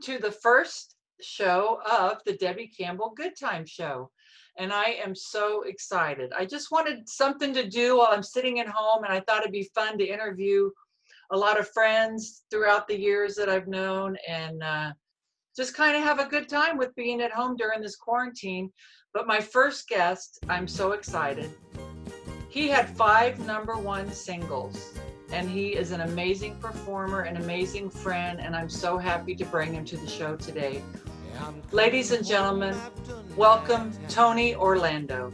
to the first show of the Debby Campbell Goodtime show. And I am so excited. I just wanted something to do while I'm sitting at home, and I thought it'd be fun to interview a lot of friends throughout the years that I've known, and just kind of have a good time with being at home during this quarantine. But my first guest, I'm so excited. He had 5 #1 singles, and he is an amazing performer, an amazing friend, and I'm so happy to bring him to the show today. Ladies and gentlemen, welcome Tony Orlando.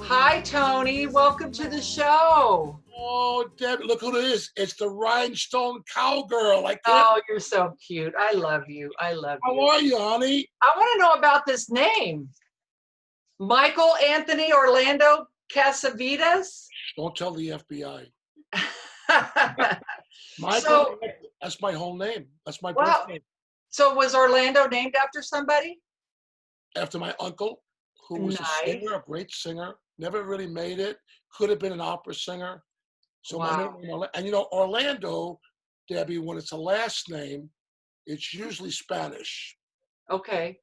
Hi, Tony. Welcome to the show. Oh, Debbie, look who it is. It's the rhinestone cowgirl. Oh, you're so cute. I love you. I love you. How are you, honey? I want to know about this name. Michael Anthony Orlando Casavitas? Don't tell the FBI. Michael, so, that's my whole name. That's my birth name. So was Orlando named after somebody? After my uncle, who was a singer, a great singer. Never really made it. Could have been an opera singer. So my name, and you know, Orlando, Debbie, when it's a last name, it's usually Spanish. Okay.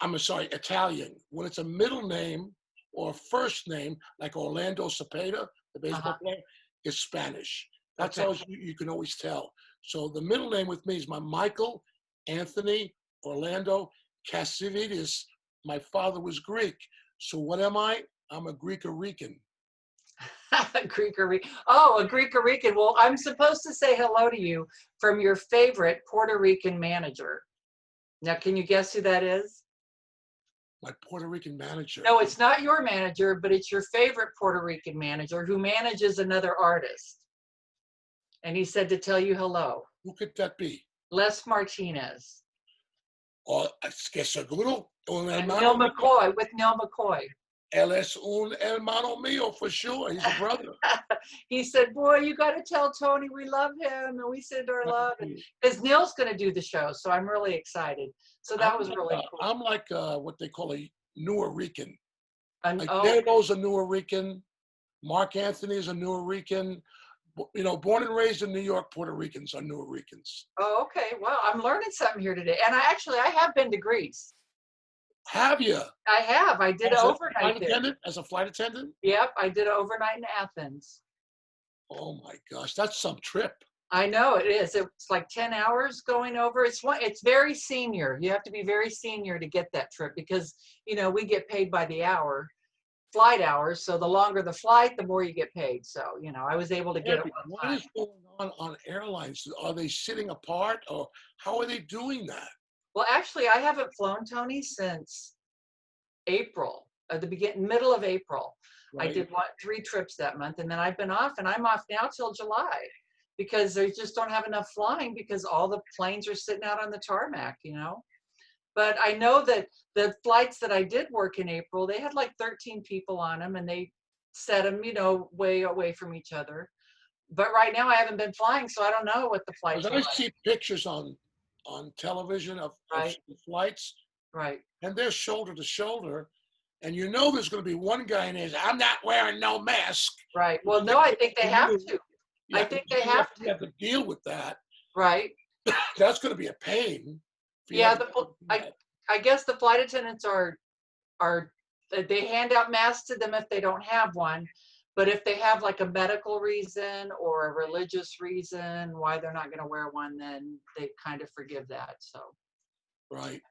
I'm sorry, Italian. When it's a middle name or a first name, like Orlando Cepeda, the baseball player, is Spanish. That's how you can always tell. So the middle name with me is my Michael Anthony Orlando Casavitas. My father was Greek. So what am I? I'm a Greek-Rican. Greek-Rican. Oh, a Greek-Rican. Well, I'm supposed to say hello to you from your favorite Puerto Rican manager. Now, can you guess who that is? My Puerto Rican manager. No, it's not your manager, but it's your favorite Puerto Rican manager who manages another artist. And he said to tell you hello. Who could that be? Les Martinez. Oh, es que seguro. Neil McCoy, with Neil McCoy. Él es un hermano mío for sure. He's a brother. He said, boy, you got to tell Tony we love him, and we send our love. Because Neil's going to do the show, so I'm really excited. So that was really cool. I'm like what they call a Nuyorican. Like oh. Dano's a Nuyorican. Mark Anthony is a Nuyorican. You know, born and raised in New York, Puerto Ricans are Nuyorican. Oh, okay. Well, I'm learning something here today. And I have been to Greece. Have you? I have. I did an overnight there. As a flight attendant? Yep, I did an overnight in Athens. Oh my gosh, that's some trip. I know it is. It's like 10 hours going over. It's very senior. You have to be very senior to get that trip because, you know, we get paid by the hour, flight hours. So the longer the flight, the more you get paid. So, you know, I was able to get it one time. What is going on airlines? Are they sitting apart or how are they doing that? Well, actually, I haven't flown, Tony, since April, at the middle of April. Right. I did 3 trips that month, and then I've been off, and I'm off now till July because they just don't have enough flying because all the planes are sitting out on the tarmac, you know. But I know that the flights that I did work in April, they had like 13 people on them, and they set them, you know, way away from each other. But right now, I haven't been flying, so I don't know what the flights are like. I see pictures on television of flights, right? And they're shoulder to shoulder, and you know there's going to be one guy in there. I'm not wearing no mask. Right. Well, no, I think they have to. I think they have to. You have to deal with that. Right. That's going to be a pain. Yeah. I guess the flight attendants are they hand out masks to them if they don't have one. But if they have like a medical reason or a religious reason why they're not going to wear one, then they kind of forgive that. So, right.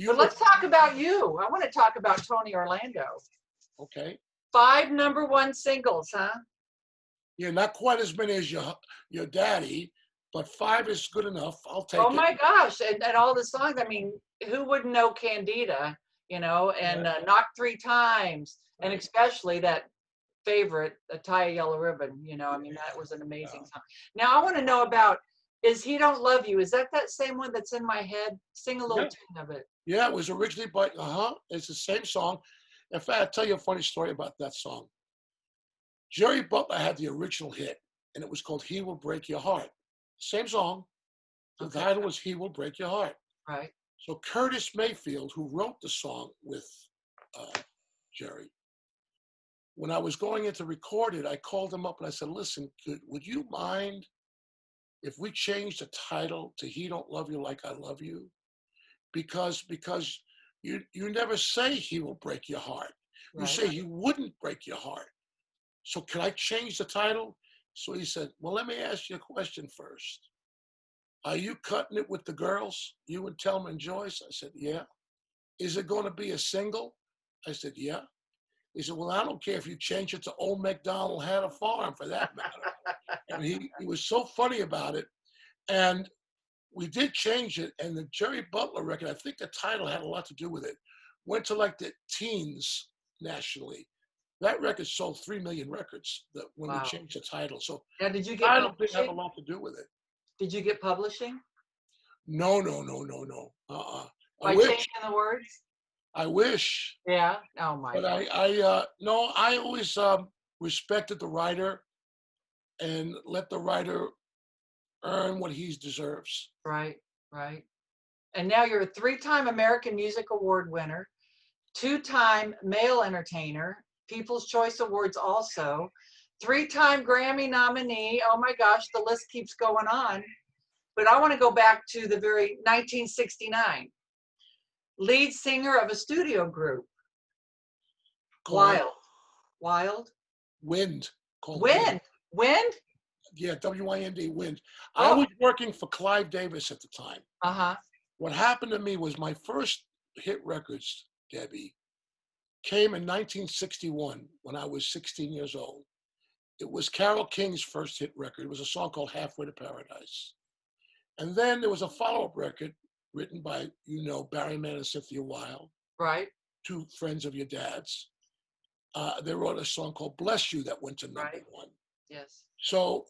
But let's talk about you. I want to talk about Tony Orlando. Okay. 5 #1 singles, huh? Yeah, not quite as many as your daddy, but 5 is good enough. I'll take it. Oh my gosh! And all the songs. I mean, who wouldn't know Candida? You know, and Knock 3 Times, and especially that favorite, Tie a Yellow Ribbon, you know, I mean, that was an amazing song. Now I want to know about Is He Don't Love You. Is that same one that's in my head? Sing a little tune of it. Yeah, it was originally by, it's the same song. In fact, I'll tell you a funny story about that song. Jerry Butler had the original hit, and it was called He Will Break Your Heart. Same song. The title was He Will Break Your Heart. Right. So Curtis Mayfield, who wrote the song with Jerry, when I was going in to record it, I called him up and I said, listen, would you mind if we change the title to He Don't Love You Like I Love You, because you never say he will break your heart. You Right. say he wouldn't break your heart. So can I change the title? So he said, well, let me ask you a question first. Are you cutting it with the girls? You and Thelma and Joyce? I said, yeah. Is it going to be a single? I said, yeah. He said, well, I don't care if you change it to Old MacDonald Had a Farm for that matter. And he was so funny about it. And we did change it. And the Jerry Butler record, I think the title had a lot to do with it, went to like the teens nationally. That record sold 3 million records when we Wow. changed the title. So Now, did you the get title did have a publishing? lot to do with it. Did you get publishing No, no, no, no, no. I by wish. changing the words? I wish. Yeah. Oh my But God. no, I always respected the writer and let the writer earn what he deserves. Right. Right. And now you're a 3-time American Music Award winner, 2-time male entertainer, People's Choice Awards also, 3-time Grammy nominee. Oh my gosh, the list keeps going on. But I want to go back to the very 1969. Lead singer of a studio group. Called Wild. Wild. Wind. Called Wind. Wind. Wind? Yeah, WIND, Wind. I Oh. was working for Clive Davis at the time. Uh-huh. What happened to me was my first hit records, Debbie, came in 1961 when I was 16 years old. It was Carole King's first hit record. It was a song called Halfway to Paradise. And then there was a follow-up record written by, Barry Mann and Cynthia Weil, Right. 2 friends of your dad's. They wrote a song called Bless You that went to number Right. 1. Yes. So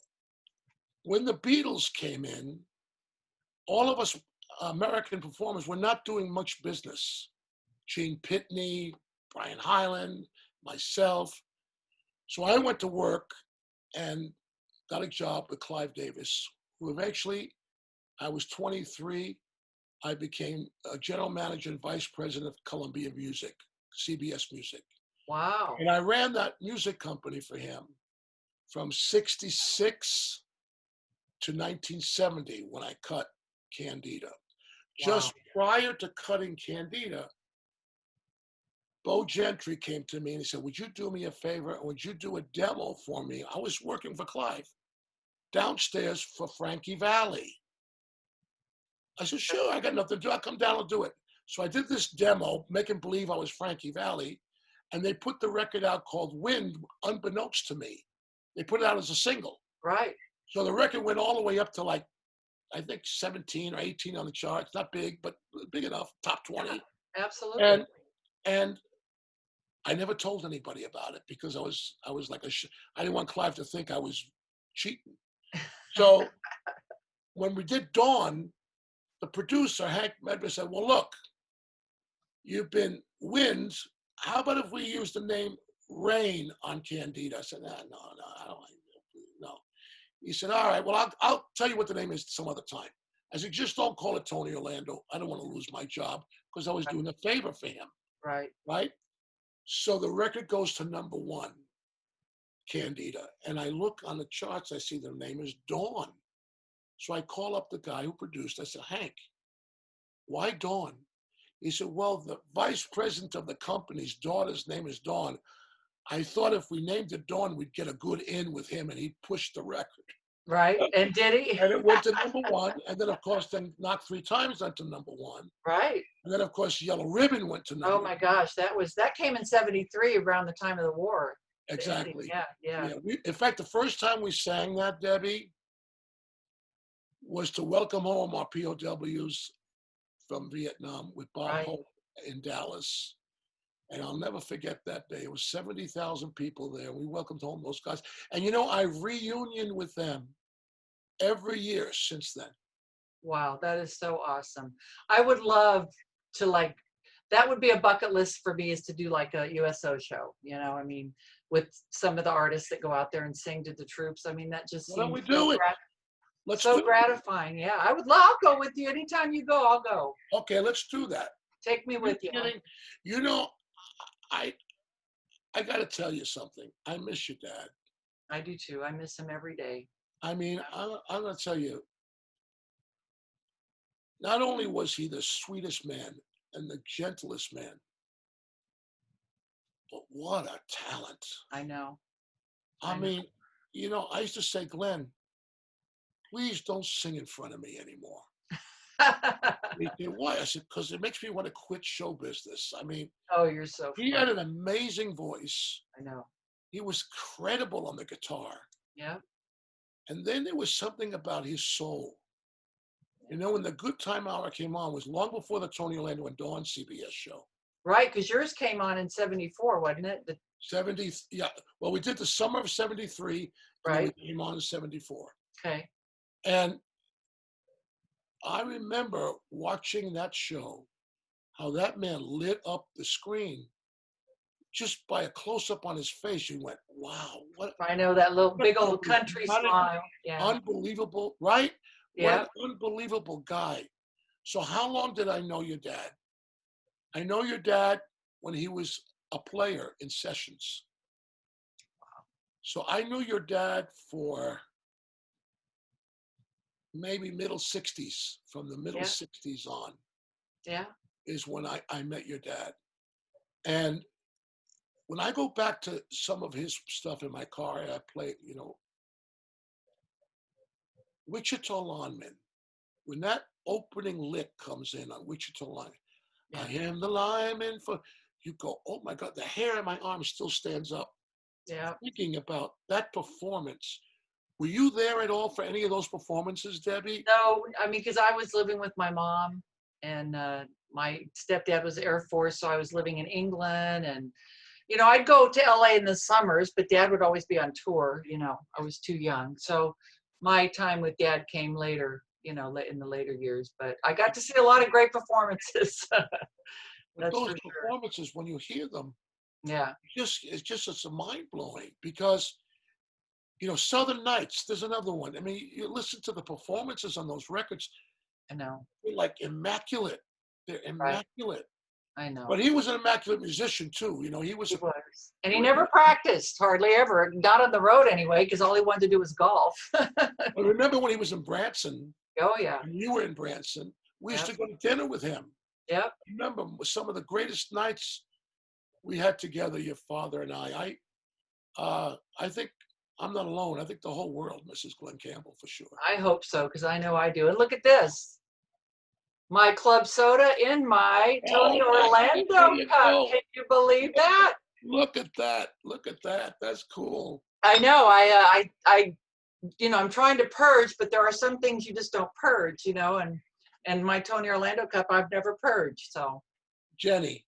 when the Beatles came in, all of us American performers were not doing much business. Gene Pitney, Brian Hyland, myself. So I went to work and got a job with Clive Davis, who eventually, I was 23. I became a general manager and vice president of Columbia Music, CBS Music. Wow. And I ran that music company for him from 66 to 1970 when I cut Candida. Just prior to cutting Candida, Bo Gentry came to me and he said, would you do me a favor and would you do a demo for me? I was working for Clive downstairs for Frankie Valli. I said, sure, I got nothing to do. I'll come down and do it. So I did this demo, making believe I was Frankie Valli, and they put the record out called Wind, unbeknownst to me. They put it out as a single. Right. So the record went all the way up to like, I think 17 or 18 on the charts. Not big, but big enough, top 20. Yeah, absolutely. And I never told anybody about it because I was like I didn't want Clive to think I was cheating. So when we did Dawn, the producer, Hank Medver, said, well, look, you've been Wind. How about if we use the name Rain on Candida? I said, no, I don't like it. No. He said, all right, well, I'll tell you what the name is some other time. I said, just don't call it Tony Orlando. I don't want to lose my job because I was doing a favor for him. Right. Right? So the record goes to number 1, Candida. And I look on the charts, I see the name is Dawn. So I call up the guy who produced. I said, Hank, why Dawn? He said, well, the vice president of the company's daughter's name is Dawn. I thought if we named it Dawn, we'd get a good in with him and he'd push the record. Right. And did he? And it went to number 1. And then, of course, then knocked 3 times onto number 1. Right. And then, of course, Yellow Ribbon went to number 1. Oh my gosh, that came in 73 around the time of the war. Exactly. Yeah. In fact, the first time we sang that, Debbie, was to welcome home our POWs from Vietnam with Bob Hope in Dallas. And I'll never forget that day. It was 70,000 people there. We welcomed home those guys. And I've reunion with them every year since then. Wow, that is so awesome. I would love to that would be a bucket list for me, is to do like a USO show, I mean, with some of the artists that go out there and sing to the troops. I mean, that just seems we do it. So gratifying. Yeah, I'll go with you. Anytime you go, I'll go. Okay, let's do that. Take me with you. I got to tell you something. I miss your dad. I do too. I miss him every day. I mean, I'm going to tell you, not only was he the sweetest man and the gentlest man, but what a talent. I know. I mean, I used to say, Glenn, please don't sing in front of me anymore. He said, why? I said, because it makes me want to quit show business. I mean, Oh, you're so he funny. had an amazing voice. I know. He was credible on the guitar. Yeah. And then there was something about his soul. When the Good Time Hour came on, it was long before the Tony Orlando and Dawn CBS show. Right, because yours came on in 74, wasn't it? 70, yeah. Well, we did the summer of 73, and then Right. we came on in 74. Okay. And I remember watching that show, how that man lit up the screen just by a close-up on his face. You went, wow, what I know that little what big a old country smile. Yeah. unbelievable, right? Yeah. What an unbelievable guy. So how long did I know your dad? I know your dad when he was a player in sessions. So I knew your dad for maybe middle 60s, from the middle Yeah. 60s on Yeah. is when I met your dad. And when I go back to some of his stuff in my car, I play, Wichita Lineman. When that opening lick comes in on Wichita Lineman, Yeah. I am the lineman for, you go, oh my God, the hair on my arm still stands up. Yeah. Thinking about that performance. Were you there at all for any of those performances, Debbie? No, I mean, because I was living with my mom, and my stepdad was Air Force, so I was living in England, and I'd go to LA in the summers, but Dad would always be on tour. I was too young, so my time with Dad came later. In the later years, but I got to see a lot of great performances. But That's those for sure. performances, when you hear them, Yeah, it's mind blowing because Southern Nights. There's another one. I mean, you listen to the performances on those records; I know. they're like immaculate. They're Right. immaculate. I know. But he was an immaculate musician too. He was. He was. And he never practiced, hardly ever. Not on the road anyway, because all he wanted to do was golf. I remember when he was in Branson, Oh, yeah. and you were in Branson. We used Yep. to go to dinner with him. Yep. I remember some of the greatest nights we had together, your father and I think I'm not alone. I think the whole world misses Glen Campbell for sure. I hope so, because I know I do. And look at this. My club soda in my Tony Oh my God, Orlando there you cup. go. Can you believe that? Look at that. Look at that. That's cool. I know. I'm trying to purge, but there are some things you just don't purge, and my Tony Orlando cup, I've never purged. So. Debbie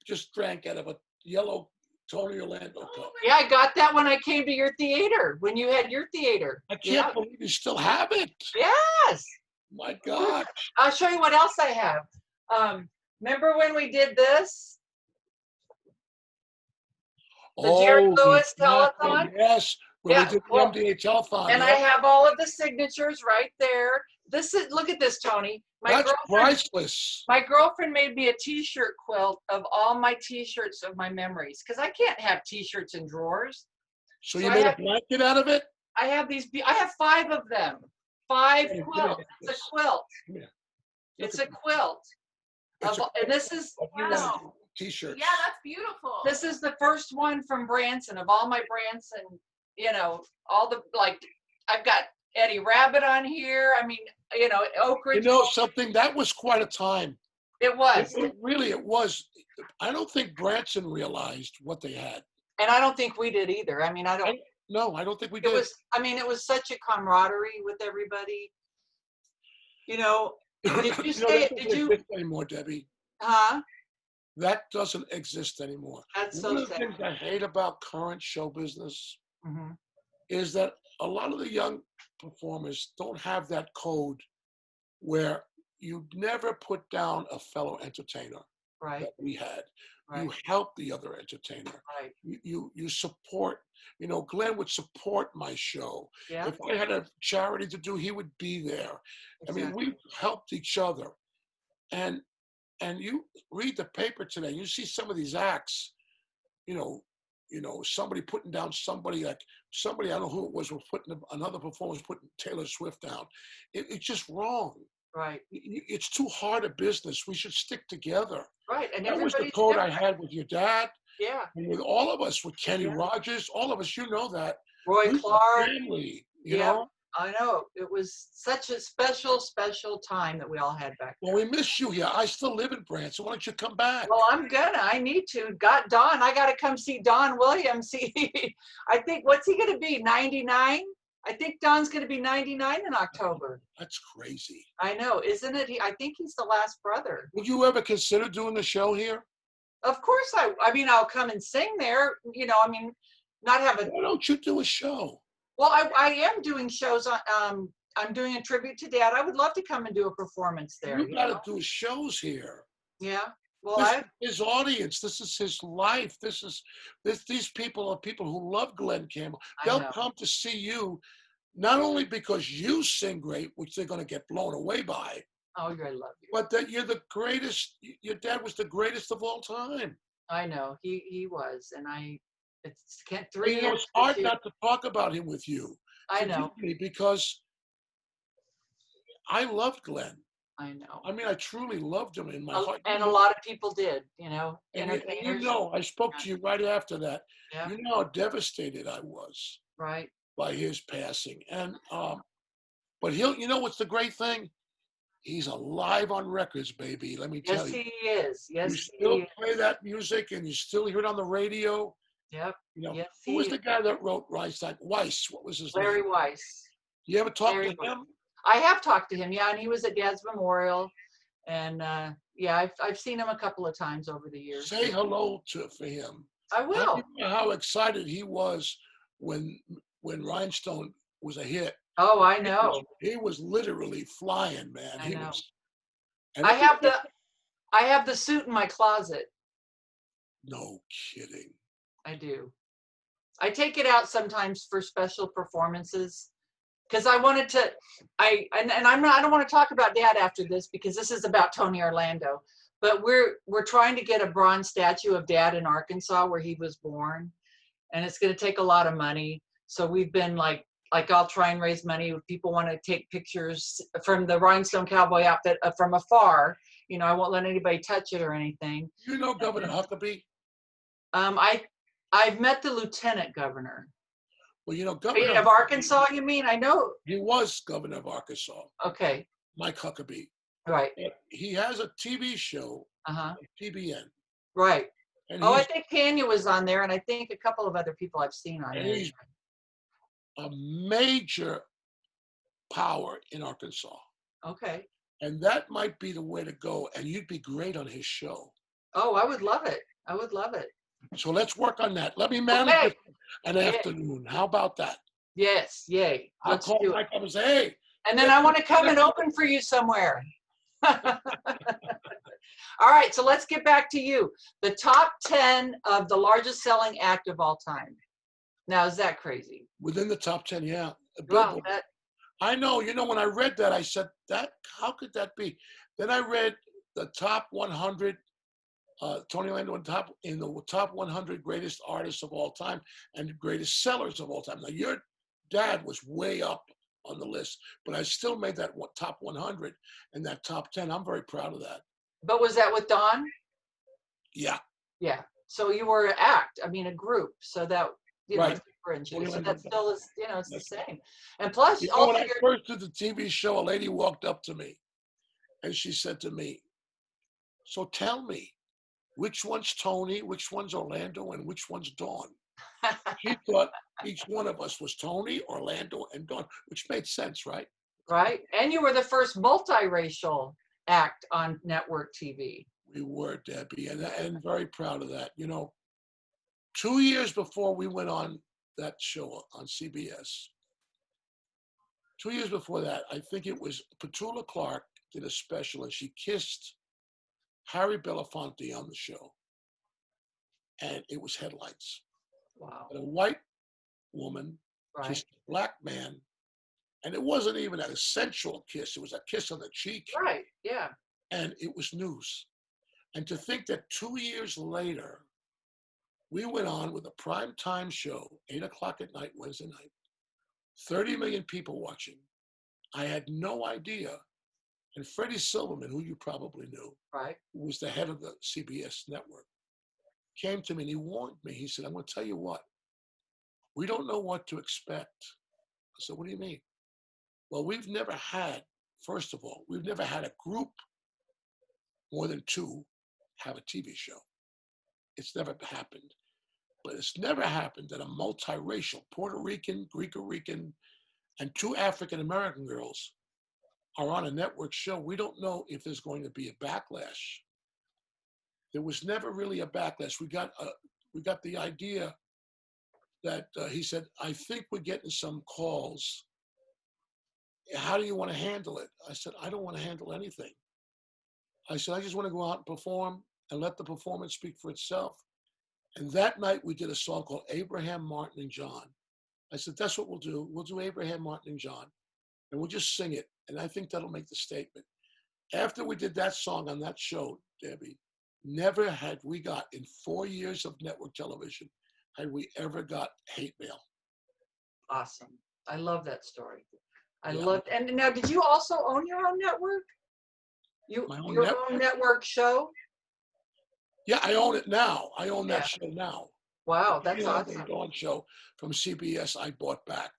just drank out of a yellow Tony Orlando cup. Yeah, I got that when I came to your theater, when you had your theater. I can't believe you still have it. Yes. My God. I'll show you what else I have. Remember when we did this? The Jerry Lewis telethon? Yes. When we did the MDA telethon. And I have all of the signatures right there. Look at this, Tony. That's priceless. My girlfriend made me a t-shirt quilt of all my t-shirts of my memories, because I can't have t-shirts in drawers. So you made a blanket out of it? I have 5 of them. 5 quilts. It's a quilt. It's a quilt. And this is, wow. T-shirts. Yeah, that's beautiful. This is the first one from Branson, of all my Branson, all the, I've got Eddie Rabbit on here. I mean, Oak Ridge. Something, that was quite a time. It was. It was. I don't think Branson realized what they had. And I don't think we did either. I mean, No, I don't think we did. It was such a camaraderie with everybody. Did you say, did you exist anymore, Debbie? Huh? That doesn't exist anymore. That's One so of the sad. things I hate about current show business Mm-hmm. is that a lot of the young performers don't have that code where you never put down a fellow entertainer Right. that we had. Right. You help the other entertainer. Right. You support. Glenn would support my show. Yeah. If I had a charity to do, he would be there. Exactly. I mean, we helped each other. And you read the paper today, you see some of these acts, somebody putting down somebody, like somebody, I don't know who it was putting another performer was putting Taylor Swift down. It's just wrong. Right. It's too hard a business. We should stick together. Right. And That was the everybody's code I different. had with your dad Yeah. and with all of us, with Kenny Yeah. Rogers, all of us, that. Roy We were Clark. family, Yeah. I know. It was such a special, special time that we all had back Well, there. we miss you here. I still live in Branson. Why don't you come back? Well, I need to. Got Don. I got to come see Don Williams. I think, what's he going to be? 99? I think Don's going to be 99 in October. That's crazy. I know, isn't it? I think he's the last brother. Would you ever consider doing the show here? Of course, I mean, I'll come and sing there. Not have a. Why don't you do a show? Well, I am doing shows. I'm doing a tribute to Dad. I would love to come and do a performance there. You got to do shows here. Yeah. Well, this is his audience. This is his life. These people are people who love Glen Campbell. They'll come to see you, not only because you sing great, which they're going to get blown away by. Oh, I love you. But that you're the greatest. Your dad was the greatest of all time. I know he was, and it's can't It's hard not to talk about him with you. I know. Because I loved Glen. I know. I mean, I truly loved him in my heart. And a lot of people did, entertainers. I spoke to you right after that. Yeah. You know how devastated I was. Right. By his passing. And but what's the great thing? He's alive on records, baby. Let me tell you. Yes, he is. Yes, you still play that music and you still hear it on the radio. Yep. Yes, who was the guy that wrote Reinstein? Weiss. What was his name? Larry Weiss. You ever talked to him? I have talked to him, yeah, and he was at Dad's memorial, and I've seen him a couple of times over the years. Say hello for him. I will. You know how excited he was when Rhinestone was a hit. Oh, I know. He was literally flying, man. I know. And I have the suit in my closet. No kidding. I do. I take it out sometimes for special performances because I wanted to. I don't want to talk about Dad after this because this is about Tony Orlando. But we're trying to get a bronze statue of Dad in Arkansas where he was born, and it's going to take a lot of money. So we've been like I'll try and raise money if people want to take pictures from the Rhinestone Cowboy outfit from afar. I won't let anybody touch it or anything. You know Governor Huckabee? I've met the lieutenant governor. Well, Governor of Arkansas, you mean? I know. He was governor of Arkansas. Okay. Mike Huckabee. Right. He has a TV show. On TBN. Right. And I think Tanya was on there, and I think a couple of other people I've seen on there. He's a major power in Arkansas. Okay. And that might be the way to go, and you'd be great on his show. Oh, I would love it. I would love it. So let's work on that. Let me manage an afternoon. How about that? Yes, yay. I'll call Mike up and say, hey. And then I want to come and open for you somewhere. All right, so let's get back to you. The top 10 of the largest selling act of all time. Now, is that crazy? Within the top 10, yeah. Wow, I know. When I read that, I said, how could that be? Then I read the top 100, Tony Orlando in the top 100 greatest artists of all time and greatest sellers of all time. Now, your dad was way up on the list, but I still made that top 100 and that top 10. I'm very proud of that. But was that with Don? Yeah. Yeah. So you were a group. So that, right. differentiated. So that still is, it's the same. And plus, when I first did the TV show, a lady walked up to me and she said to me, so tell me, which one's Tony, which one's Orlando, and which one's Dawn? She thought each one of us was Tony, Orlando, and Dawn, which made sense, right? Right. And you were the first multiracial act on network TV. We were, Debbie, and very proud of that. 2 years before we went on that show on CBS, 2 years before that, I think it was Petula Clark did a special, and she kissed Harry Belafonte on the show, and it was headlines. Wow. And a white woman kissed a black man, and it wasn't even a sensual kiss. It was a kiss on the cheek. Right, yeah. And it was news. And to think that 2 years later, We went on with a prime time show, 8 o'clock at night, Wednesday night. 30 million people watching. I had no idea. And Freddie Silverman, who you probably knew, Right. who was the head of the CBS network, came to me and he warned me. He said, I'm going to tell you what, we don't know what to expect. I said, what do you mean? Well, we've never had, first of all, we've never had a group more than two have a TV show. It's never happened. But it's never happened that a multiracial, Puerto Rican, Greek-Rican, and two African-American girls are on a network show. We don't know if there's going to be a backlash. There was never really a backlash. We got the idea that he said, I think we're getting some calls. How do you want to handle it? I said, I don't want to handle anything. I said, I just want to go out and perform and let the performance speak for itself. And that night we did a song called Abraham, Martin, and John. I said, that's what we'll do. We'll do Abraham, Martin, and John. And we'll just sing it. And I think that'll make the statement. After we did that song on that show, Debbie, never had we got, in 4 years of network television, had we ever got hate mail. Awesome. I love that story. I Yeah. loved, and now did you also own your own network? Your own network show? Yeah, I own it now. I own that show now. Wow, The that's awesome. Dawn show from CBS I bought back.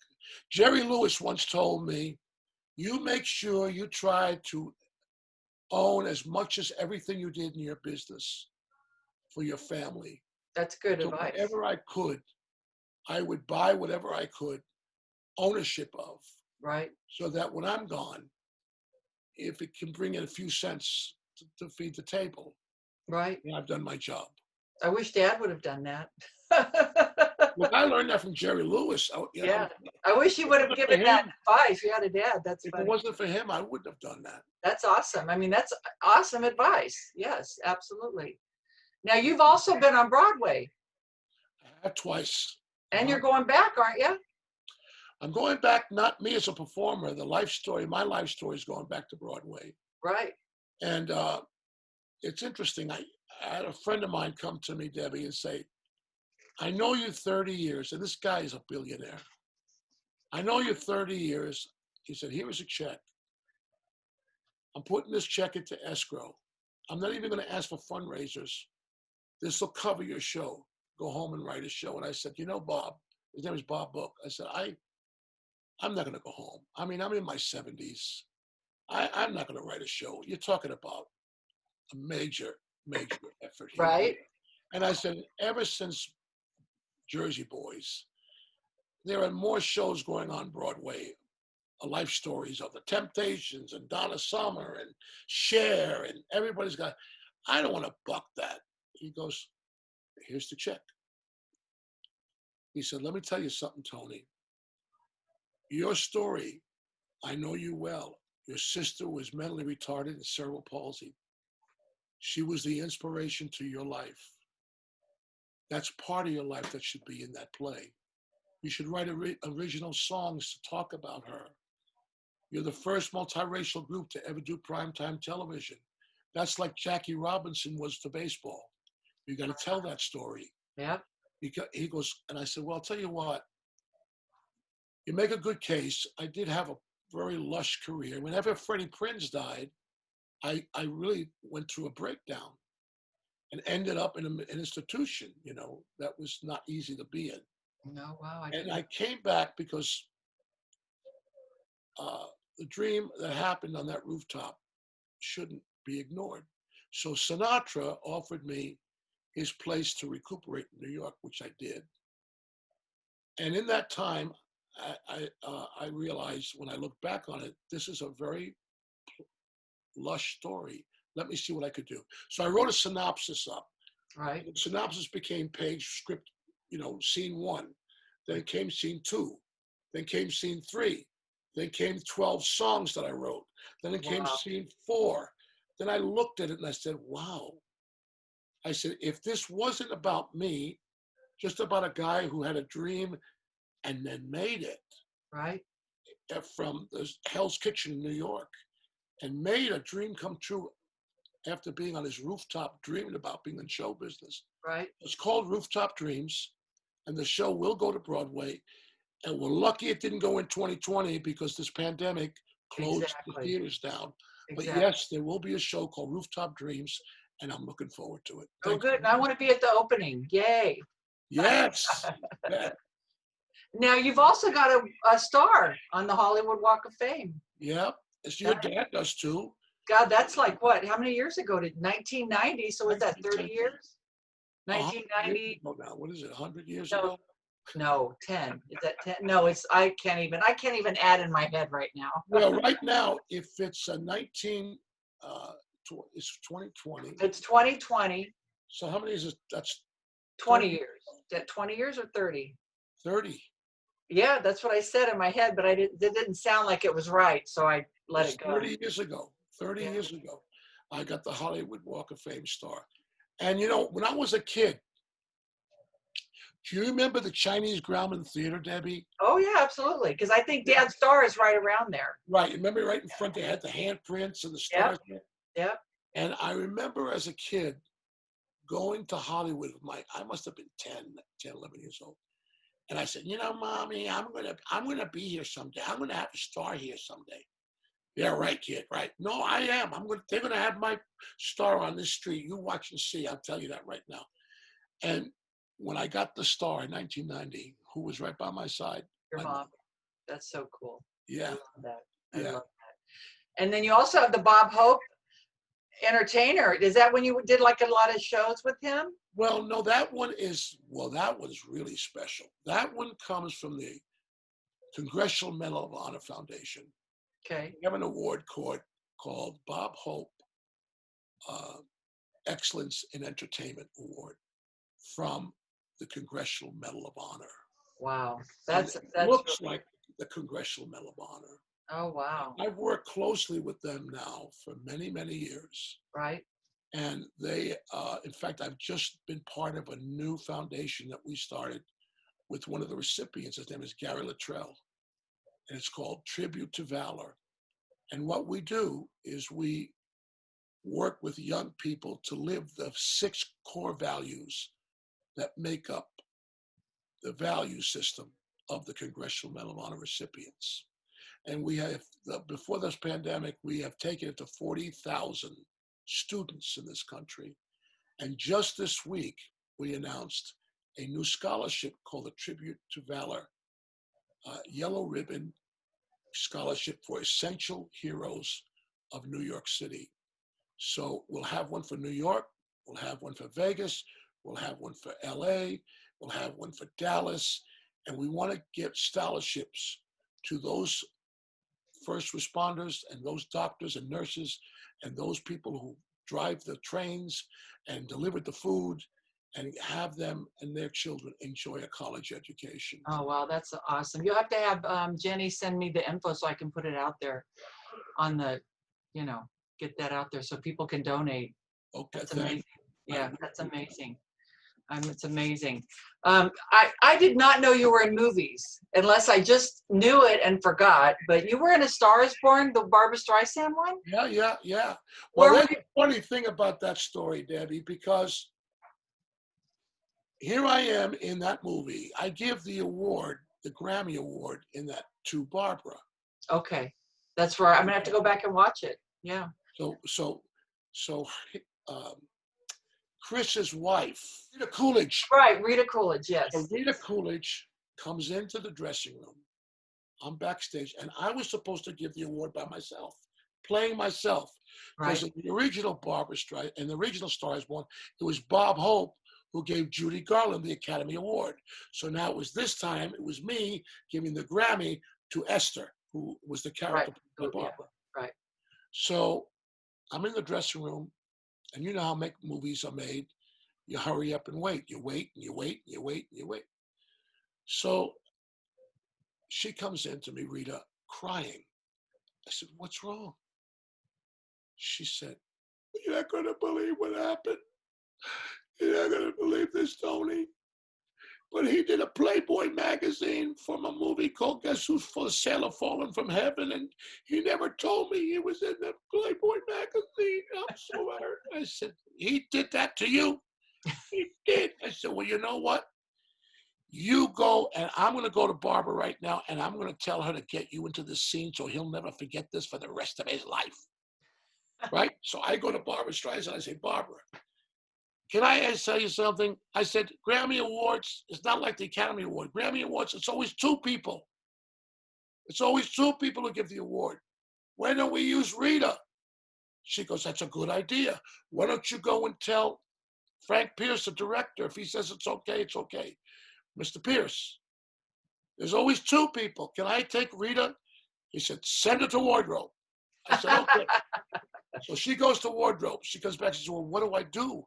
Jerry Lewis once told me, you make sure you try to own as much as everything you did in your business for your family. That's good So advice. whatever I could, I would buy whatever I could ownership of. Right. So that when I'm gone, if it can bring in a few cents to feed the table, right, then I've done my job. I wish Dad would have done that. Well, I learned that from Jerry Lewis. Yeah, I wish he would have given that advice. You had a dad. That's if funny. it wasn't for him, I wouldn't have done that. That's awesome. I mean, that's awesome advice. Yes, absolutely. Now, you've also been on Broadway. I have twice. And you're going back, aren't you? I'm going back, not me as a performer. The life story, my life story is going back to Broadway. Right. And it's interesting. I had a friend of mine come to me, Debbie, and say, I know you 30 years, and this guy is a billionaire. I know you 30 years. He said, here is a check. I'm putting this check into escrow. I'm not even going to ask for fundraisers. This will cover your show. Go home and write a show. And I said, you know, Bob, his name is Bob Book. I said, I'm not going to go home. I mean, I'm in my 70s. I'm not going to write a show. You're talking about a major, major effort here. Right. And I said, ever since Jersey Boys, there are more shows going on Broadway, life stories of the Temptations and Donna Summer and Cher, and everybody's got, I don't want to buck that. He goes, here's the check. He said, let me tell you something, Tony. Your story, I know you well. Your sister was mentally retarded and cerebral palsy. She was the inspiration to your life. That's part of your life that should be in that play. You should write original songs to talk about her. You're the first multiracial group to ever do primetime television. That's like Jackie Robinson was to baseball. You got to tell that story. Yeah. He goes, and I said, well, I'll tell you what. You make a good case. I did have a very lush career. Whenever Freddie Prinze died, I really went through a breakdown and ended up in an institution, you know, that was not easy to be in. No, wow. I came back because the dream that happened on that rooftop shouldn't be ignored. So Sinatra offered me his place to recuperate in New York, which I did. And in that time, I realized when I look back on it, this is a very lush story. Let me see what I could do. So I wrote a synopsis up. Right. The synopsis became page script, you know, scene 1. Then came scene 2. Then came scene 3. Then came 12 songs that I wrote. Then it came scene 4. Then I looked at it and I said, wow. I said, if this wasn't about me, just about a guy who had a dream and then made it. Right. From the Hell's Kitchen in New York and made a dream come true after being on his rooftop dreaming about being in show business. Right. It's called Rooftop Dreams, and the show will go to Broadway. And we're lucky it didn't go in 2020 because this pandemic closed the theaters down. But yes, there will be a show called Rooftop Dreams, and I'm looking forward to it. Oh, good. And I want to be at the opening. Yay. Yes. Yeah. Now, you've also got a star on the Hollywood Walk of Fame. Yeah. As your dad does too. God, that's like what? How many years ago? 1990. So was that 30 years? 1990. Oh, now what is it? 100 years No, ago? no, 10. Is that 10? No, I can't even add in my head right now. Well, right now, if it's it's 2020. It's 2020. So how many is it? That's 20 years. Is that 20 years or 30? 30. Yeah, that's what I said in my head, but it didn't sound like it was right, so I let it go. 30 years ago. 30 years ago, I got the Hollywood Walk of Fame star. And you know, when I was a kid, do you remember the Chinese Grauman Theater, Debbie? Oh yeah, absolutely. Because I think Dad's star is right around there. Right. Remember right in front, they had the handprints and the stars. Yep. And I remember as a kid going to Hollywood with I must have been 10, 11 years old. And I said, you know, Mommy, I'm gonna be here someday. I'm gonna have a star here someday. Yeah, right, kid, right. No, I am. They're gonna have my star on this street. You watch and see. I'll tell you that right now. And when I got the star in 1990, who was right by my side? Your mom. That's so cool. Yeah. I love that. I Yeah. love that. And then you also have the Bob Hope Entertainer. Is that when you did like a lot of shows with him? Well, no, that was really special. That one comes from the Congressional Medal of Honor Foundation. Okay. We have an award called Bob Hope Excellence in Entertainment Award from the Congressional Medal of Honor. Wow. That looks like the Congressional Medal of Honor. Oh, wow. I've worked closely with them now for many, many years. Right. And they, in fact, I've just been part of a new foundation that we started with one of the recipients. His name is Gary Luttrell. And it's called Tribute to Valor. And what we do is we work with young people to live the 6 core values that make up the value system of the Congressional Medal of Honor recipients. And we have, before this pandemic, we have taken it to 40,000 students in this country. And just this week, we announced a new scholarship called the Tribute to Valor Yellow Ribbon Scholarship for Essential Heroes of New York City. So we'll have one for New York, we'll have one for Vegas, we'll have one for LA, we'll have one for Dallas, and we want to give scholarships to those first responders and those doctors and nurses and those people who drive the trains and deliver the food, and have them and their children enjoy a college education. Oh, wow, that's awesome. You'll have to have Jenny send me the info so I can put it out there on the, get that out there so people can donate. Okay, that's amazing. Yeah, that's amazing. It's amazing. I did not know you were in movies, unless I just knew it and forgot, but you were in A Star is Born, the Barbra Streisand one? Yeah. Well, that's the funny thing about that story, Debbie, because here I am in that movie. I give the award, the Grammy Award in that to Barbara. Okay. That's right. I'm going to have to go back and watch it. Yeah. So Chris's wife, Rita Coolidge. Right, Rita Coolidge, yes. So Rita Coolidge comes into the dressing room. I'm backstage, and I was supposed to give the award by myself, playing myself. Because in the original Barbra Streisand, and the original Star is Born, it was Bob Hope who gave Judy Garland the Academy Award. So now it was me giving the Grammy to Esther, who was the character of Barbara. Yeah. Right. So I'm in the dressing room, and you know how movies are made. You hurry up and wait. You wait, and you wait, and you wait, and you wait. So she comes in to me, Rita, crying. I said, "What's wrong?" She said, "You're not going to believe what happened. You're not going to believe this, Tony. But he did a Playboy magazine from a movie called Guess Who's for Sailor Fallen from Heaven, and he never told me he was in the Playboy magazine. I'm so hurt. I said, he did that to you? He did. I said, well, you know what? You go, and I'm going to go to Barbara right now, and I'm going to tell her to get you into this scene so he'll never forget this for the rest of his life. Right? So I go to Barbara Streisand. I say, Barbara, can I tell you something? I said, Grammy Awards, it's not like the Academy Award. Grammy Awards, it's always two people. It's always two people who give the award. Why don't we use Rita? She goes, that's a good idea. Why don't you go and tell Frank Pierce, the director, if he says it's okay, it's okay. Mr. Pierce, there's always two people. Can I take Rita? He said, send her to wardrobe. I said, okay. So she goes to wardrobe. She comes back and says, well, what do I do?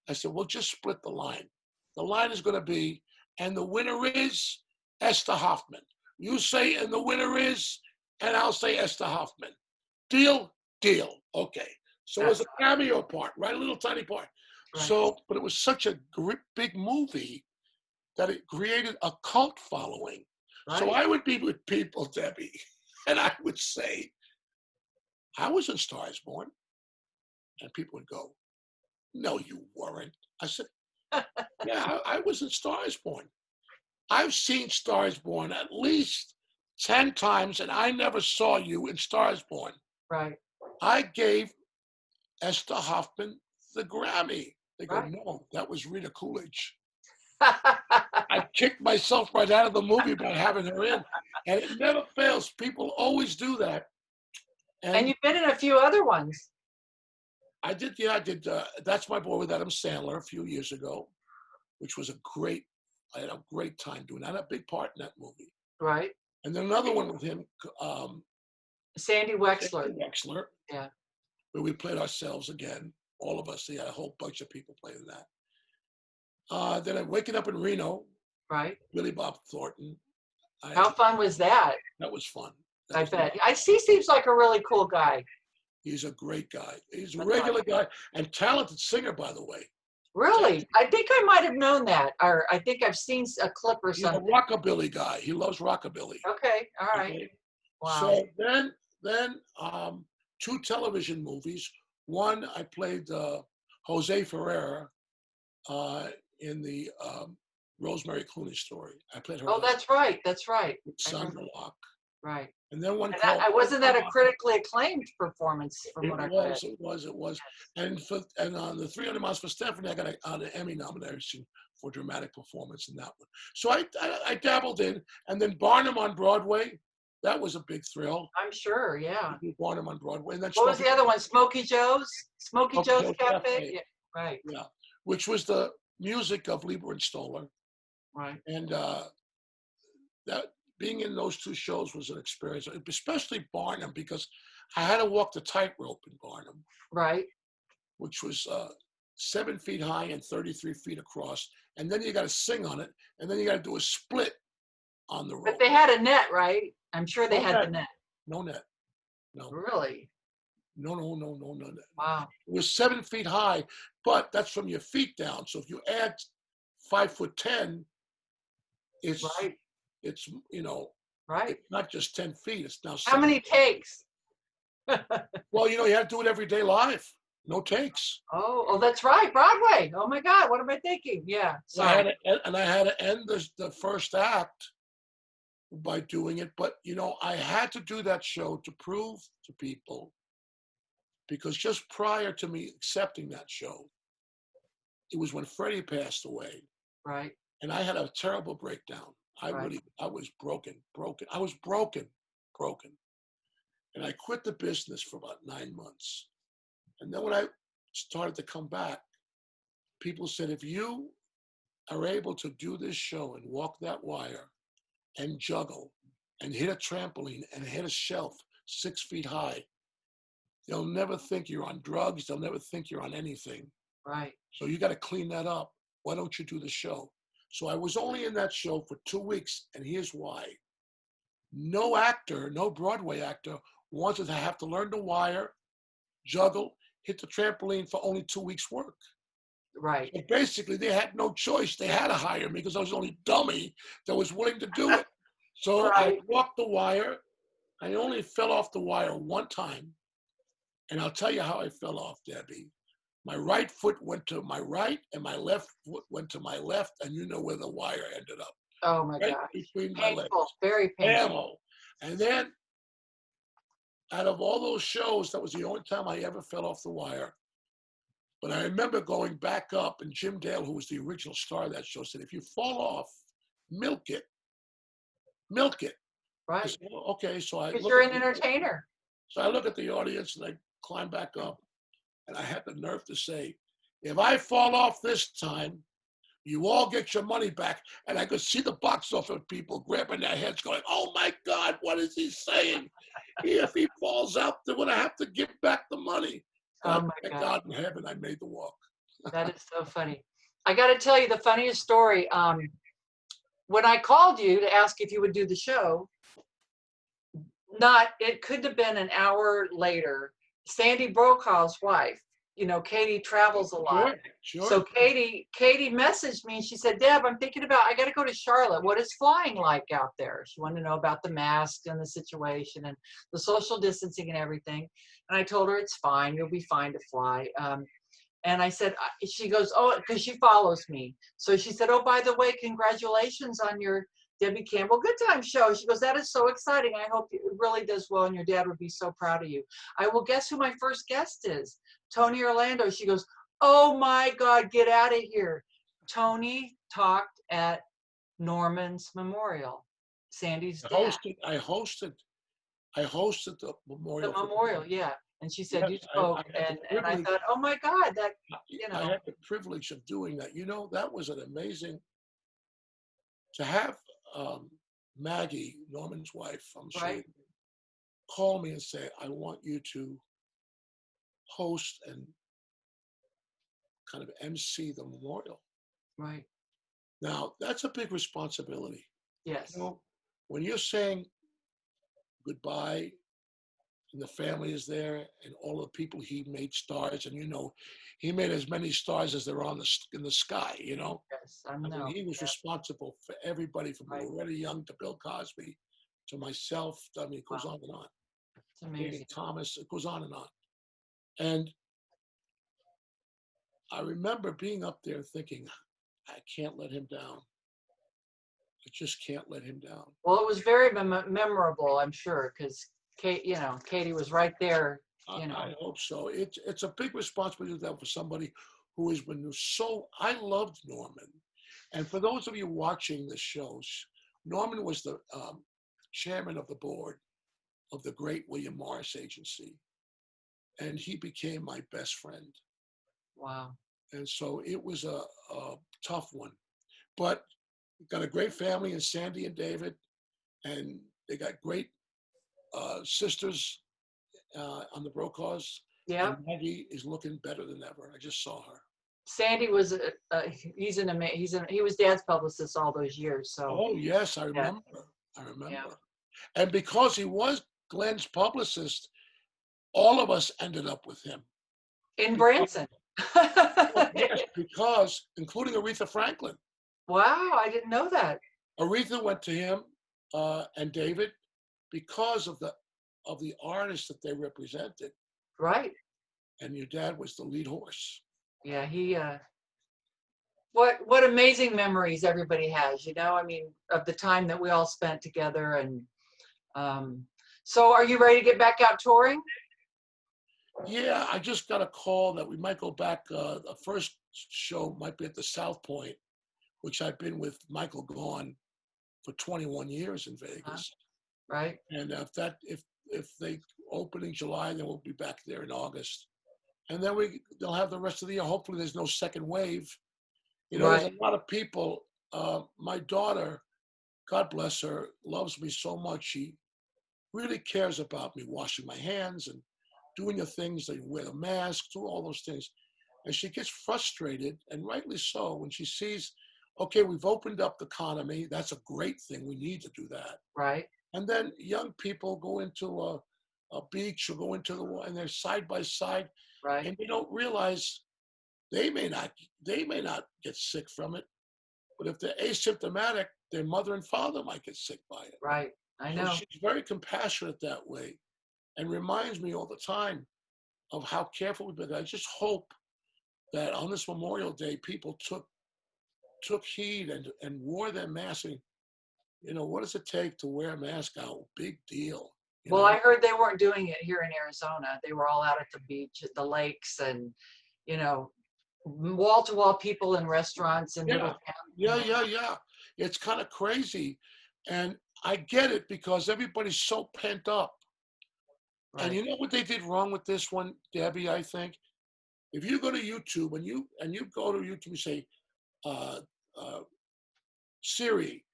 I said, well, just split the line. The line is going to be, and the winner is Esther Hoffman. You say, and the winner is, and I'll say Esther Hoffman. Deal? Deal. Okay. So it was a cameo part, right? A little tiny part. Right. So, but it was such a big movie that it created a cult following. Right. So I would be with people, Debbie, and I would say, I was in Star is Born. And people would go, no, you weren't. I said, yeah, I was in Star is Born. I've seen Star is Born at least 10 times, and I never saw you in Star is Born. Right. I gave Esther Hoffman the Grammy. They go, right. No, that was Rita Coolidge. I kicked myself right out of the movie by having her in. And it never fails. People always do that. And you've been in a few other ones. I did. That's My Boy with Adam Sandler a few years ago, which was I had a great time doing that. I had a big part in that movie. Right. And then another one with him, Sandy Wexler. Sandy Wexler. Yeah. Where we played ourselves again. All of us. They had a whole bunch of people playing that. Then I'm Waking Up in Reno. Right. Billy Bob Thornton. How fun was that? That was fun. I bet. He seems like a really cool guy. He's a great guy. He's a regular guy and talented singer, by the way. Really? I think I might have known that, or I think I've seen a clip or something. He's a rockabilly guy. He loves rockabilly. Okay, all right. Okay. Wow. So then 2 television movies. One, I played Jose Ferreira in the Rosemary Clooney story. I played her. Oh, that's right. With Sandra Locke. Right. And then one. Wasn't that a critically acclaimed performance from what I read? It was. And on the 300 Miles for Stephanie, I got an Emmy nomination for dramatic performance in that one. So I dabbled in, and then Barnum on Broadway. That was a big thrill. I'm sure, yeah. Barnum on Broadway. And then what was the other one? Smokey Joe's Cafe? Yeah, right. Yeah, which was the music of Lieber and Stoller. Right. And that being in those 2 shows was an experience, especially Barnum, because I had to walk the tightrope in Barnum. Right. Which was 7 feet high and 33 feet across. And then you got to sing on it. And then you got to do a split on the rope. But they had a net, right? I'm sure they had the net. No net. No. Really? No net. Wow. It was 7 feet high, but that's from your feet down. So if you add 5'10", it's right. It's right. It's not just 10 feet. It's now. How many takes? Well, you have to do it every day live. No takes. Oh, that's right. Broadway. Oh my God, what am I thinking? Yeah. Sorry. I had to end the first act by doing it, but I had to do that show to prove to people, because just prior to me accepting that show, it was when Freddie passed away. Right. And I had a terrible breakdown. I was broken. I was broken. And I quit the business for about 9 months. And then when I started to come back, people said, if you are able to do this show and walk that wire and juggle and hit a trampoline and hit a shelf 6 feet high, they'll never think you're on drugs. They'll never think you're on anything. Right. So you got to clean that up. Why don't you do the show? So I was only in that show for 2 weeks, and here's why. No actor, no Broadway actor wanted to have to learn the wire, juggle, hit the trampoline for only 2 weeks' work. Right. So basically, they had no choice. They had to hire me because I was the only dummy that was willing to do it. So I Right. walked the wire. I only fell off the wire one time. And I'll tell you how I fell off, Debbie. My right foot went to my right and my left foot went to my left. And you know where the wire ended up, Oh my right gosh. between my legs. Painful. Very painful. Ammo. And then out of all those shows, that was the only time I ever fell off the wire. But I remember going back up, and Jim Dale, who was the original star of that show, said, if you fall off, milk it. Milk it. I Right. said, well, okay. Because you're an entertainer. So I look at the audience and I climb back up, and I had the nerve to say, if I fall off this time, you all get your money back. And I could see the box office people grabbing their heads going, oh my God, what is he saying? If he falls out, they're going to have to give back the money. Oh But my thank God. God in heaven, I made the walk. That is so funny. I got to tell you the funniest story. When I called you to ask if you would do the show, it could have been an hour later. Sandy Brokaw's wife, Katie travels a lot. Sure. So Katie messaged me and she said, Deb, I'm thinking about, I got to go to Charlotte. What is flying like out there? She wanted to know about the mask and the situation and the social distancing and everything. And I told her it's fine. You'll be fine to fly. And I said, she goes, oh, because she follows me. So she said, oh, by the way, congratulations on your Debby Campbell Goodtime show. She goes, that is so exciting. I hope it really does well and your dad would be so proud of you. I will guess who my first guest is. Tony Orlando. She goes, oh my God, get out of here. Tony talked at Norman's memorial, Sandy's dad. I hosted the The memorial. memorial, yeah. And she said, Yes, you spoke, and I thought, oh my God, that, I had the privilege of doing that. That was an amazing, to have Maggie, Norman's wife, right, call me and say, I want you to host and kind of MC the memorial. right, Now, that's a big responsibility. yes, When you're saying goodbye and the family is there and all the people he made stars, and he made as many stars as there are in the sky. yes, I I mean, know. he was Yeah, responsible for everybody from right. Loretta Young to Bill Cosby to myself. I mean, it goes Wow. on and on. It's amazing. Thomas, it goes on and on. And I remember being up there thinking, I can't let him down. I just can't let him down. Well, it was very memorable, I'm sure, because Katie was right there. I hope so. It's a big responsibility for somebody who has been so. I loved Norman, and for those of you watching the shows, Norman was the chairman of the board of the great William Morris Agency, and he became my best friend. Wow. And so it was a tough one, but got a great family in Sandy and David, and they got great sisters on the Brokaws. Yeah. And Maggie is looking better than ever. I just saw her. Sandy was he was Dad's publicist all those years. So. Oh yes, I remember. Yeah. I remember. Yeah. And because he was Glen's publicist, all of us ended up with him. In Branson. Yes, because including Aretha Franklin. Wow, I didn't know that. Aretha went to him and David because of the artists that they represented. Right. And your dad was the lead horse. Yeah, he what amazing memories everybody has, I mean, of the time that we all spent together. And so are you ready to get back out touring? Yeah, I just got a call that we might go back. The first show might be at the South Point, which I've been with Michael Gaughan for 21 years in Vegas. Right. And if they open in July, then we'll be back there in August. And then they'll have the rest of the year. Hopefully there's no second wave. Right. There's a lot of people. My daughter, God bless her, loves me so much. She really cares about me washing my hands and doing the things, like wear the mask, do all those things. And she gets frustrated, and rightly so, when she sees, okay, we've opened up the economy. That's a great thing. We need to do that. Right. And then young people go into a beach or go into and they're side by side. Right. And they don't realize they may not get sick from it, but if they're asymptomatic, their mother and father might get sick by it. Right. I So know. she's very compassionate that way, and reminds me all the time of how careful we've been. I just hope that on this Memorial Day, people took heed and wore their mask. You know, what does it take to wear a mask now? Big deal. You Well, know? I heard they weren't doing it here in Arizona. They were all out at the beach, at the lakes, and you know, wall to wall people in restaurants in little Yeah, towns. yeah, yeah, yeah. It's kind of crazy, and I get it because everybody's so pent up. And Right. you know what they did wrong with this one, Debbie? I think if you go to YouTube and you go to YouTube and say, uh, uh, Siri,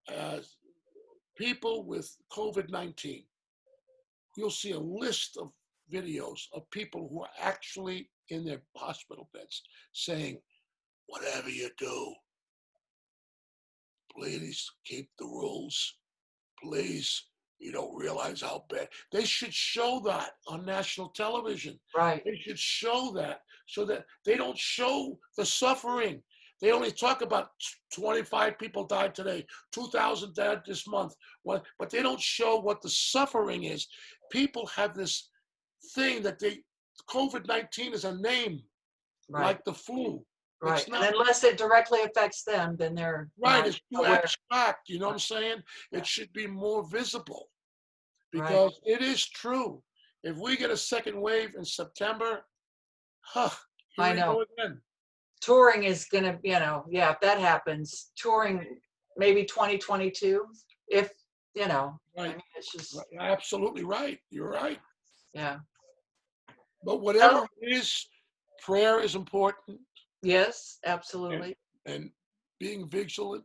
uh, people with COVID-19, you'll see a list of videos of people who are actually in their hospital beds saying, whatever you do, please keep the rules. Please, you don't realize how bad. They should show that on national television. Right. They should show that so that they don't show the suffering. They only talk about 25 people died today, 2,000 died this month, but they don't show what the suffering is. People have this thing that COVID-19 is a name, Right. like the flu. Right. It's And not unless it directly affects them, then they're right. not It's too aware. abstract. You know what I'm saying? Yeah. It should be more visible. Right. Because it is true. If we get a second wave in September, huh, here I we know. go again. Touring is gonna, yeah, if that happens, touring maybe 2022. If I Right, mean, it's just, right, absolutely right. You're right. yeah. But Well, whatever it is, prayer is important, yes, and absolutely. and being vigilant,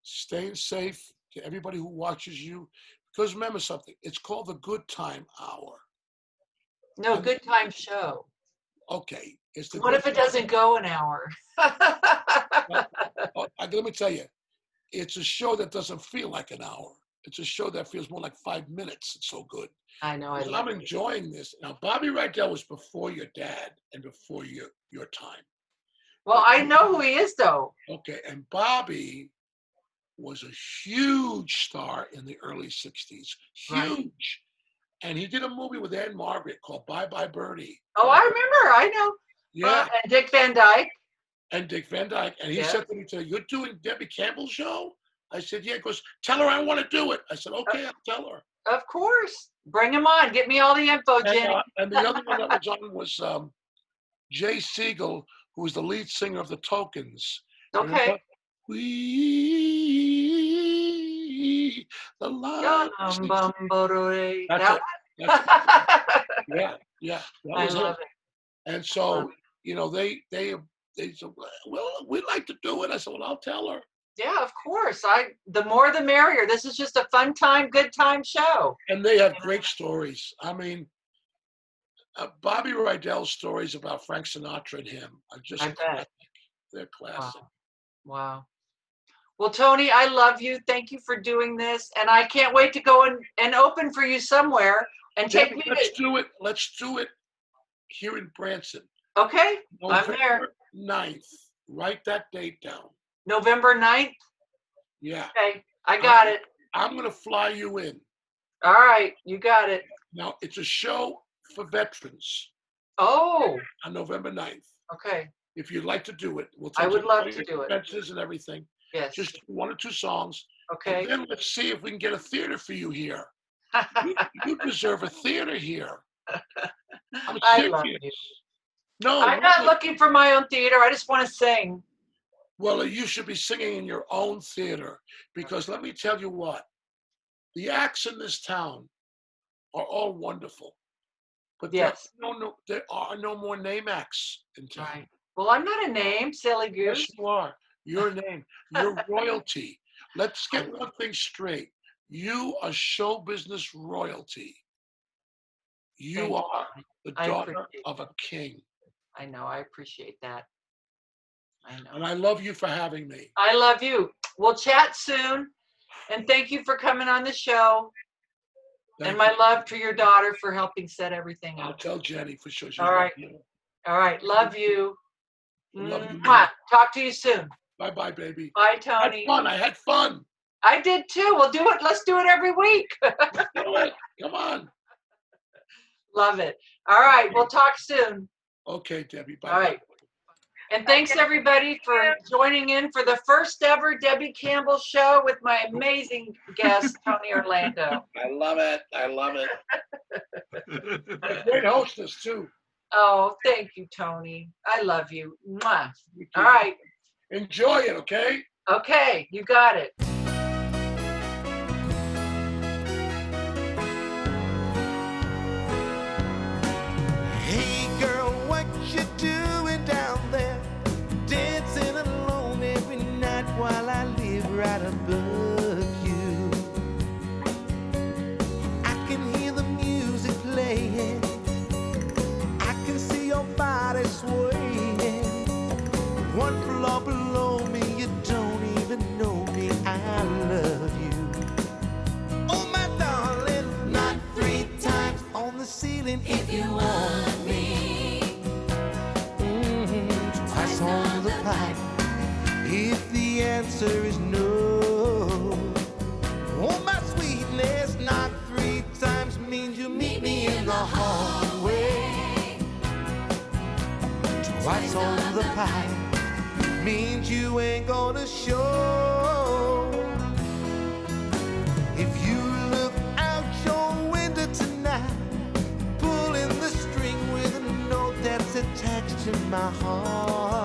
staying safe to everybody who watches you. Because remember something, it's called the good time hour. No, And good time show. okay, it's the What good if it time. doesn't go an hour? Let me tell you, it's a show that doesn't feel like an hour. It's a show that feels more like 5 minutes. It's so good. I know, I Because love I'm it. enjoying this. Now, Bobby Rydell was before your dad and before your time. Well, But I know who he is, though. okay, and Bobby was a huge star in the early 60s. Right. Huge. And he did a movie with Anne Margaret called Bye Bye Birdie. Oh, I remember. I know. Yeah, And Dick Van Dyke. and Dick Van Dyke. And he Yeah. said to me, you're doing Debbie Campbell's show? I said, yeah. He goes, tell her I want to do it. I said, okay, I'll tell her. Of course. Bring him on. Get me all the info, Jenny. And the other one that was on was Jay Siegel, who was the lead singer of the Tokens. Okay. Remember? We the light. That's That it. That's it. one? Yeah, yeah. That I was it. love it. And I love so, they said, well, we'd like to do it. I said, well, I'll tell her. Yeah, of course. The more the merrier. This is just a fun time, good time show. And they have great stories. I mean, Bobby Rydell's stories about Frank Sinatra and him are just I bet. classic. They're classic. Wow. Wow. Well, Tony, I love you. Thank you for doing this. And I can't wait to go and open for you somewhere and take me Let's to. do it. Let's do it here in Branson. Okay, I'm there. November 9th. Write that date down. November 9th? Yeah. Okay, I got it. I'm going to fly you in. All right, you got it. Now, it's a show for veterans Oh, on November 9th. okay. If you'd like to do it, we'll I take would you love all to your do it. expenses and everything. Yes. Just 1 or 2 songs. Okay. And then let's see if we can get a theater for you here. You deserve a theater here. I'm I serious. love you. No, I'm not looking for my own theater. I just want to sing. well, you should be singing in your own theater because let me tell you what, the acts in this town are all wonderful, but Yes. there are no more name acts in town. Right. Well, I'm not a name, silly goose. Yes, you are. Your name, your royalty. Let's get one thing straight. You are show business royalty. You are the daughter of a king. I know. I appreciate that. I know. And I love you for having me. I love you. We'll chat soon. And thank you for coming on the show. And my love to your daughter for helping set everything I'll up. tell Jenny for sure. All right. All right. Love you. Love you, Mwah. man. Talk to you soon. Bye-bye, baby. Bye, Tony. I had fun. I did too. We'll do it. Let's do it every week. Do it. Come on. Love it. All right. We'll talk soon. Okay, Debbie. Bye. All right. And thanks everybody for joining in for the first ever Debbie Campbell show with my amazing guest, Tony Orlando. I love it. I love it. Great hostess too. Oh, thank you, Tony. I love you. Mwah. All right. Enjoy it, okay? Okay, you got it. Hey girl, what you doing down there? Dancing alone every night while I live right above you. I can hear the music playing, I can see your body swaying. One floor below me, you don't even know me, I love you. Oh my darling, not 3 times on the ceiling if you want me. Twice on the pipe if the answer is no. Oh my sweetness, not 3 times means you meet me in the hallway. Twice on the pipe means you ain't gonna show. If you look out your window tonight, pulling the string with a note that's attached to my heart.